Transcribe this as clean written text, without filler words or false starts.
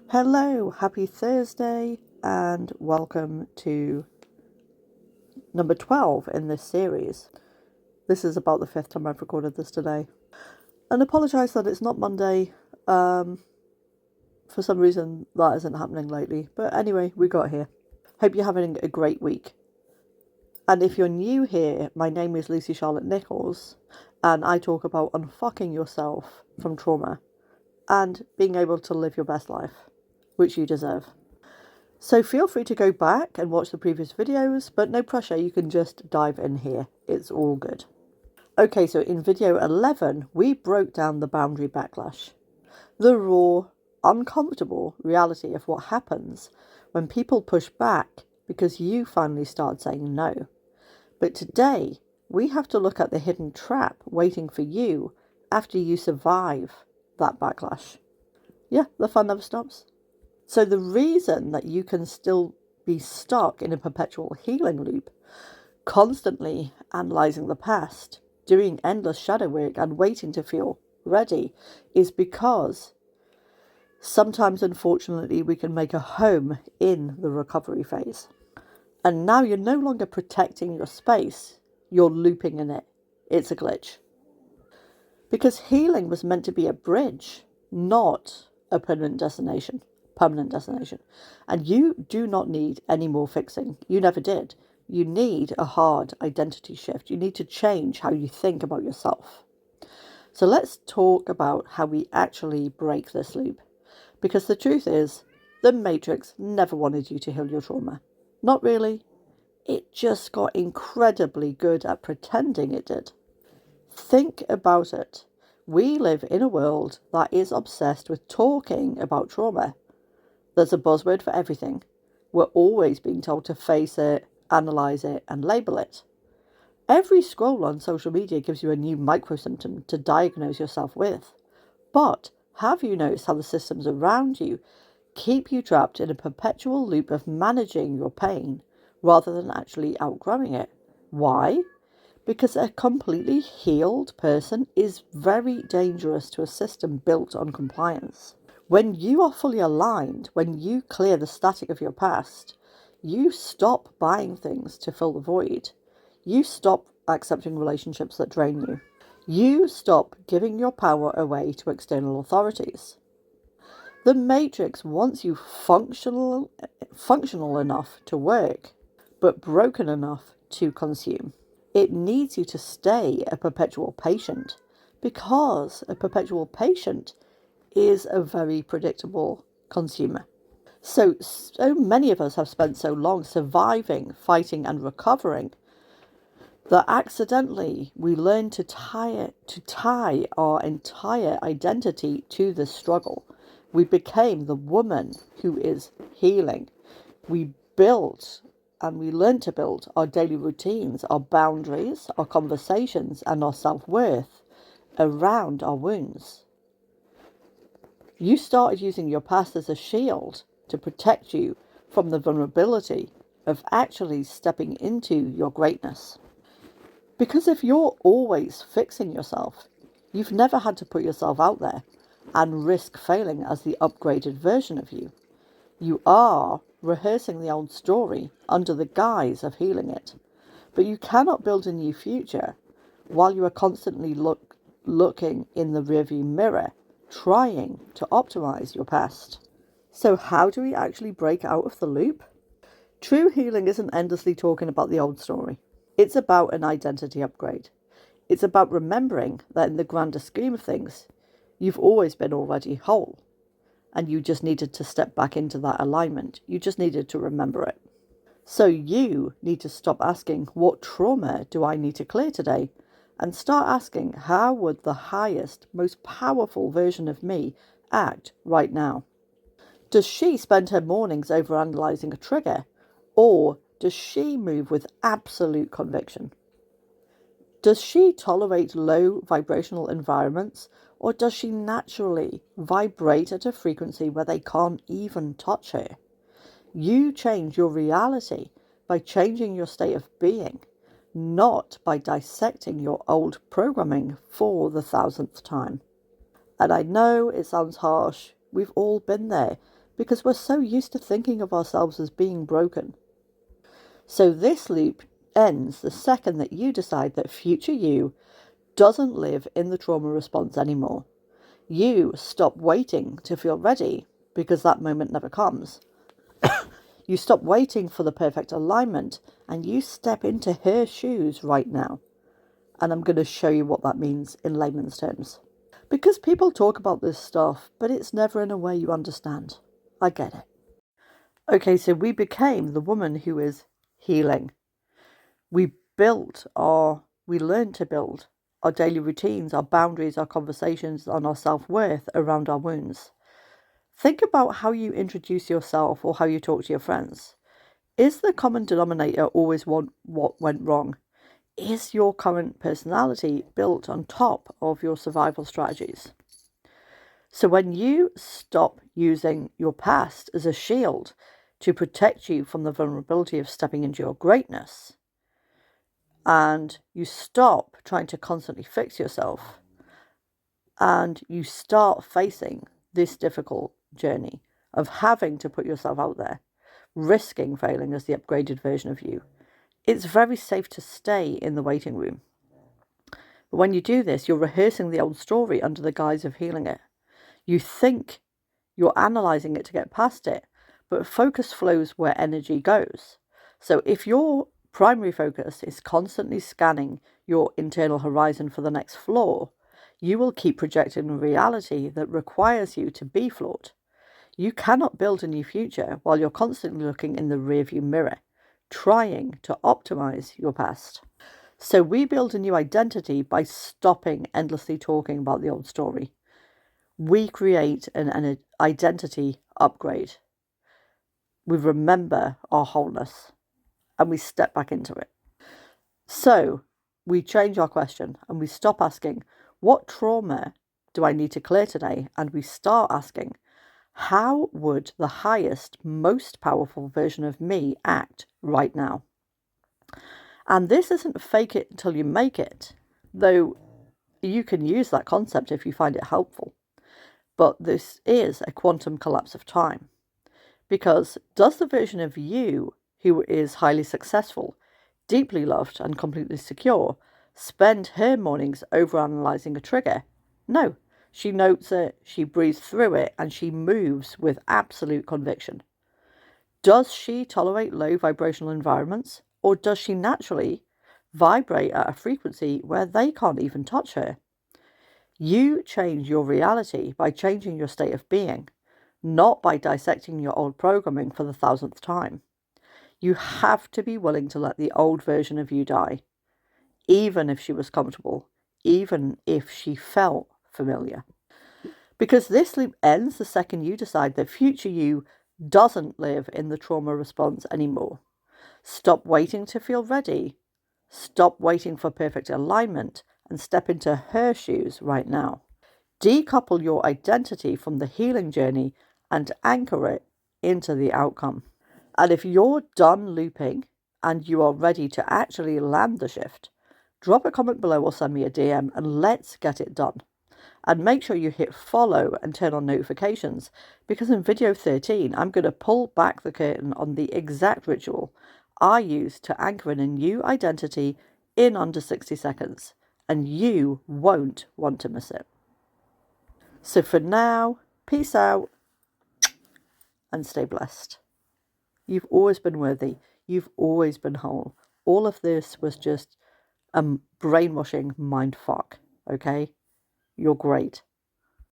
Hello, happy Thursday, and welcome to number 12 in this series. This is about the fifth time I've recorded this today. And apologise that it's not Monday. For some reason, that isn't happening lately. But anyway, we got here. Hope you're having a great week. And if you're new here, my name is Lucy Charlotte Nichols, and I talk about unfucking yourself from trauma and being able to live your best life, which you deserve. So feel free to go back and watch the previous videos, but no pressure, you can just dive in here. It's all good. Okay, so in video 11, we broke down the boundary backlash. The raw, uncomfortable reality of what happens when people push back because you finally start saying no. But today, we have to look at the hidden trap waiting for you after you survive that backlash. Yeah, the fun never stops. So the reason that you can still be stuck in a perpetual healing loop, constantly analysing the past, doing endless shadow work and waiting to feel ready, is because sometimes, unfortunately, we can make a home in the recovery phase. And now you're no longer protecting your space, you're looping in it. It's a glitch. Because healing was meant to be a bridge, not a permanent destination. And you do not need any more fixing. You never did. You need a hard identity shift. You need to change how you think about yourself. So let's talk about how we actually break this loop. Because the truth is, the Matrix never wanted you to heal your trauma. Not really. It just got incredibly good at pretending it did. Think about it. We live in a world that is obsessed with talking about trauma. There's a buzzword for everything. We're always being told to face it, analyse it, and label it. Every scroll on social media gives you a new micro-symptom to diagnose yourself with. But have you noticed how the systems around you keep you trapped in a perpetual loop of managing your pain rather than actually outgrowing it? Why? Because a completely healed person is very dangerous to a system built on compliance. When you are fully aligned, when you clear the static of your past, you stop buying things to fill the void. You stop accepting relationships that drain you. You stop giving your power away to external authorities. The Matrix wants you functional enough to work, but broken enough to consume. It needs you to stay a perpetual patient, because a perpetual patient is a very predictable consumer. So many of us have spent so long surviving, fighting and recovering that accidentally we learn to tie our entire identity to this struggle. We became the woman who is healing. We built and we learned to build our daily routines, our boundaries, our conversations and our self-worth around our wounds. You started using your past as a shield to protect you from the vulnerability of actually stepping into your greatness. Because if you're always fixing yourself, you've never had to put yourself out there and risk failing as the upgraded version of you. You are rehearsing the old story under the guise of healing it. But you cannot build a new future while you are constantly looking in the rearview mirror, trying to optimize your past. So how do we actually break out of the loop? True healing isn't endlessly talking about the old story. It's about an identity upgrade. It's about remembering that in the grander scheme of things, you've always been already whole. And you just needed to step back into that alignment. You just needed to remember it. So you need to stop asking, what trauma do I need to clear today? And start asking, how would the highest, most powerful version of me act right now? Does she spend her mornings overanalyzing a trigger? Or does she move with absolute conviction? Does she tolerate low vibrational environments? Or does she naturally vibrate at a frequency where they can't even touch her? You change your reality by changing your state of being, not by dissecting your old programming for the 1000th time. And I know it sounds harsh, we've all been there, because we're so used to thinking of ourselves as being broken. So this loop ends the second that you decide that future you doesn't live in the trauma response anymore. You stop waiting to feel ready, because that moment never comes. You stop waiting for the perfect alignment and you step into her shoes right now. And I'm going to show you what that means in layman's terms. Because people talk about this stuff, but it's never in a way you understand. I get it. Okay, so we became the woman who is healing. We learned to build our daily routines, our boundaries, our conversations, and our self-worth around our wounds. Think about how you introduce yourself or how you talk to your friends. Is the common denominator always what went wrong? Is your current personality built on top of your survival strategies? So when you stop using your past as a shield to protect you from the vulnerability of stepping into your greatness, and you stop trying to constantly fix yourself, and you start facing this difficult journey of having to put yourself out there, risking failing as the upgraded version of you, it's very safe to stay in the waiting room. But when you do this, you're rehearsing the old story under the guise of healing it. You think you're analysing it to get past it, but focus flows where energy goes. So if your primary focus is constantly scanning your internal horizon for the next flaw, you will keep projecting a reality that requires you to be flawed. You cannot build a new future while you're constantly looking in the rearview mirror, trying to optimize your past. So we build a new identity by stopping endlessly talking about the old story. We create an identity upgrade. We remember our wholeness and we step back into it. So we change our question and we stop asking, what trauma do I need to clear today? And we start asking, how would the highest, most powerful version of me act right now? And this isn't fake it until you make it, though you can use that concept if you find it helpful. But this is a quantum collapse of time. Because does the version of you who is highly successful, deeply loved and completely secure spend her mornings overanalyzing a trigger? No. She notes it, she breathes through it, and she moves with absolute conviction. Does she tolerate low vibrational environments, or does she naturally vibrate at a frequency where they can't even touch her? You change your reality by changing your state of being, not by dissecting your old programming for the 1000th time. You have to be willing to let the old version of you die, even if she was comfortable, even if she felt familiar. Because this loop ends the second you decide that future you doesn't live in the trauma response anymore. Stop waiting to feel ready. Stop waiting for perfect alignment and step into her shoes right now. Decouple your identity from the healing journey and anchor it into the outcome. And if you're done looping and you are ready to actually land the shift, drop a comment below or send me a DM and let's get it done. And make sure you hit follow and turn on notifications, because in video 13, I'm going to pull back the curtain on the exact ritual I use to anchor in a new identity in under 60 seconds. And you won't want to miss it. So for now, peace out and stay blessed. You've always been worthy. You've always been whole. All of this was just a brainwashing mind fuck, okay? You're great.